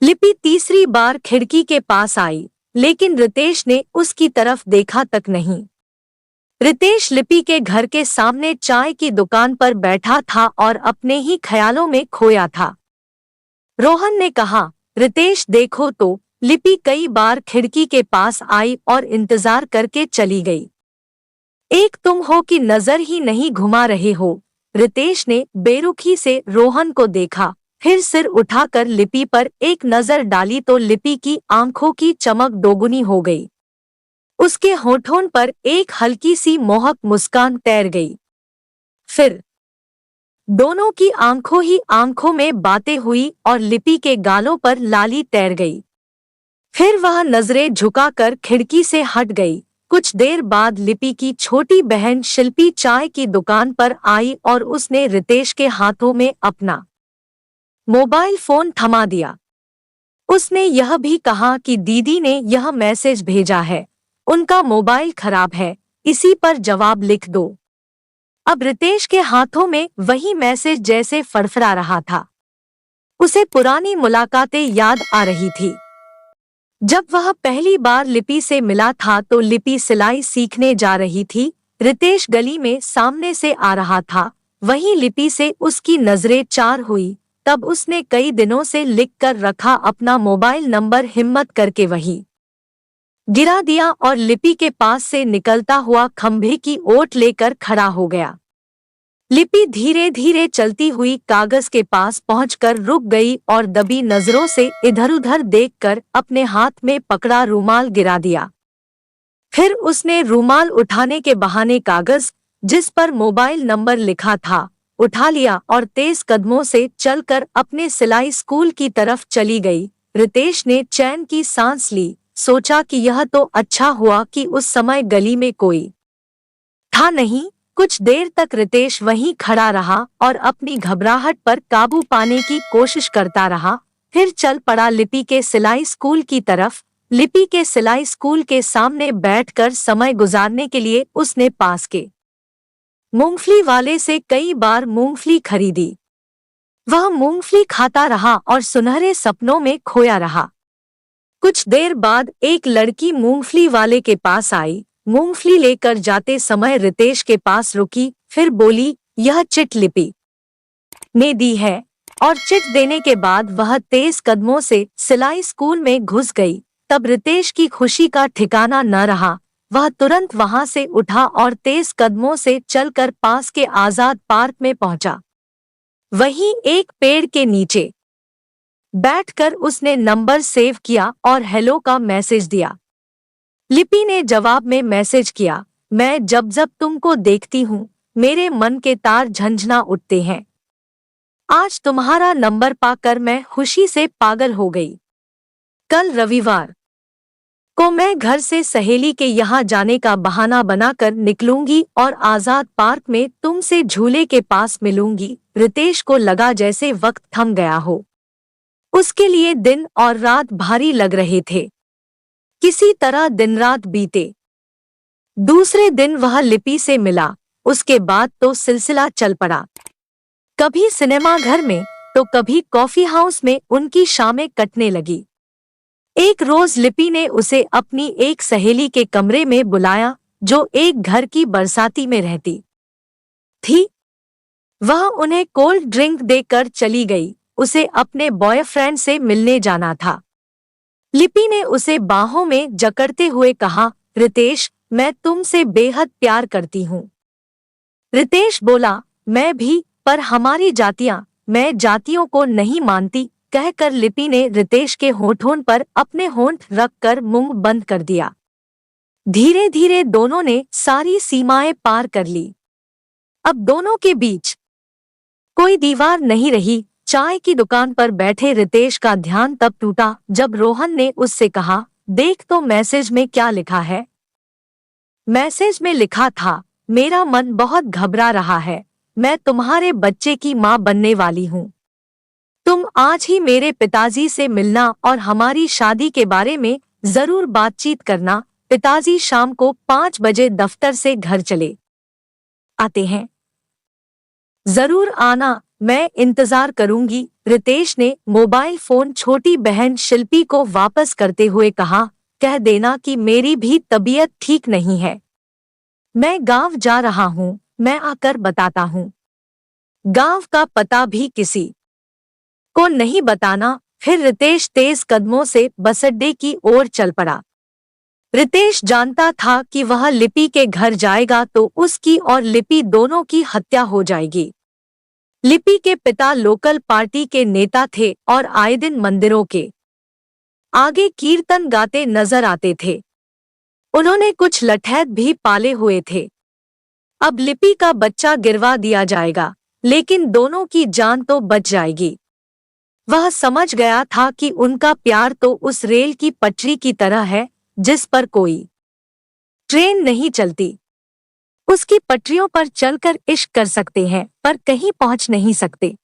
लिपि तीसरी बार खिड़की के पास आई, लेकिन रितेश ने उसकी तरफ देखा तक नहीं। रितेश लिपि के घर के सामने चाय की दुकान पर बैठा था और अपने ही ख्यालों में खोया था। रोहन ने कहा, रितेश देखो तो। लिपि कई बार खिड़की के पास आई और इंतजार करके चली गई। एक तुम हो कि नजर ही नहीं घुमा रहे हो। रितेश ने बेरुखी से रोहन को देखा, फिर सिर उठाकर लिपि पर एक नजर डाली तो लिपि की आंखों की चमक दोगुनी हो गई। उसके होठों पर एक हल्की सी मोहक मुस्कान तैर गई। फिर दोनों की आंखों ही आंखों में बातें हुई और लिपि के गालों पर लाली तैर गई। फिर वह नजरें झुकाकर खिड़की से हट गई। कुछ देर बाद लिपि की छोटी बहन शिल्पी चाय की दुकान पर आई और उसने रितेश के हाथों में अपना मोबाइल फोन थमा दिया। उसने यह भी कहा कि दीदी ने यह मैसेज भेजा है, उनका मोबाइल खराब है, इसी पर जवाब लिख दो। अब रितेश के हाथों में वही मैसेज जैसे फड़फड़ा रहा था। उसे पुरानी मुलाकातें याद आ रही थी। जब वह पहली बार लिपि से मिला था तो लिपि सिलाई सीखने जा रही थी। रितेश गली में सामने से आ रहा था। वहीं लिपि से उसकी नजरें चार हुई। तब उसने कई दिनों से लिख कर रखा अपना मोबाइल नंबर हिम्मत करके वही गिरा दिया और लिपि के पास से निकलता हुआ खंभे की ओट लेकर खड़ा हो गया। लिपि धीरे धीरे चलती हुई कागज के पास पहुंचकर रुक गई और दबी नजरों से इधर-उधर देखकर अपने हाथ में पकड़ा रूमाल गिरा दिया। फिर उसने रूमाल उठाने के बहाने कागज, जिस पर मोबाइल नंबर लिखा था, उठा लिया और तेज कदमों से चलकर अपने सिलाई स्कूल की तरफ चली गई। रितेश ने चैन की सांस ली, सोचा कि यह तो अच्छा हुआ कि उस समय गली में कोई था नहीं। कुछ देर तक रितेश वहीं खड़ा रहा और अपनी घबराहट पर काबू पाने की कोशिश करता रहा। फिर चल पड़ा लिपि के सिलाई स्कूल की तरफ। लिपि के सिलाई स्कूल के सामने बैठकर समय गुजारने के लिए उसने पास के मूंगफली वाले से कई बार मूंगफली खरीदी। वह मूंगफली खाता रहा और सुनहरे सपनों में खोया रहा। कुछ देर बाद एक लड़की मूंगफली वाले के पास आई। मूंगफली लेकर जाते समय रितेश के पास रुकी, फिर बोली, यह चिट लिपि ने दी है। और चिट देने के बाद वह तेज कदमों से सिलाई स्कूल में घुस गई। तब रितेश की खुशी का ठिकाना न रहा। वह तुरंत वहां से उठा और तेज कदमों से चलकर पास के आजाद पार्क में पहुंचा। वहीं एक पेड़ के नीचे बैठकर उसने नंबर सेव किया और हेलो का मैसेज दिया। लिपि ने जवाब में मैसेज किया, मैं जब जब तुमको देखती हूँ मेरे मन के तार झंझना उठते हैं। आज तुम्हारा नंबर पाकर मैं खुशी से पागल हो गई। कल रविवार को मैं घर से सहेली के यहाँ जाने का बहाना बनाकर निकलूंगी और आजाद पार्क में तुमसे झूले के पास मिलूंगी। रितेश को लगा जैसे वक्त थम गया हो। उसके लिए दिन और रात भारी लग रहे थे। किसी तरह दिन रात बीते। दूसरे दिन वह लिपि से मिला। उसके बाद तो सिलसिला चल पड़ा। कभी सिनेमा घर में तो कभी कॉफी हाउस में उनकी शामें कटने लगी। एक रोज लिपि ने उसे अपनी एक सहेली के कमरे में बुलाया, जो एक घर की बरसाती में रहती थी। वह उन्हें कोल्ड ड्रिंक देकर चली गई। उसे अपने बॉयफ्रेंड से मिलने जाना था। लिपि ने उसे बाहों में जकड़ते हुए कहा, रितेश, मैं तुमसे बेहद प्यार करती हूँ। रितेश बोला, मैं भी, पर हमारी जातियां, मैं जातियों को नहीं मानती, कहकर लिपि ने रितेश के होठों पर अपने होंठ रखकर मुंह बंद कर दिया। धीरे धीरे दोनों ने सारी सीमाएं पार कर ली। अब दोनों के बीच कोई दीवार नहीं रही। चाय की दुकान पर बैठे रितेश का ध्यान तब टूटा जब रोहन ने उससे कहा, देख तो मैसेज में क्या लिखा है। मैसेज में लिखा था, मेरा मन बहुत घबरा रहा है, मैं तुम्हारे बच्चे की माँ बनने वाली हूँ। तुम आज ही मेरे पिताजी से मिलना और हमारी शादी के बारे में जरूर बातचीत करना। पिताजी शाम को 5 बजे दफ्तर से घर चले आते हैं, जरूर आना। मैं इंतजार करूंगी। रितेश ने मोबाइल फोन छोटी बहन शिल्पी को वापस करते हुए कहा, कह देना कि मेरी भी तबीयत ठीक नहीं है। मैं गांव जा रहा हूँ, मैं आकर बताता हूँ। गांव का पता भी किसी को नहीं बताना। फिर रितेश तेज कदमों से बस अड्डे की ओर चल पड़ा। रितेश जानता था कि वह लिपि के घर जाएगा तो उसकी और लिपि दोनों की हत्या हो जाएगी। लिपि के पिता लोकल पार्टी के नेता थे और आए दिन मंदिरों के आगे कीर्तन गाते नजर आते थे। उन्होंने कुछ लठैत भी पाले हुए थे। अब लिपि का बच्चा गिरवा दिया जाएगा, लेकिन दोनों की जान तो बच जाएगी। वह समझ गया था कि उनका प्यार तो उस रेल की पटरी की तरह है जिस पर कोई ट्रेन नहीं चलती। उसकी पटरियों पर चलकर इश्क कर सकते हैं पर कहीं पहुंच नहीं सकते।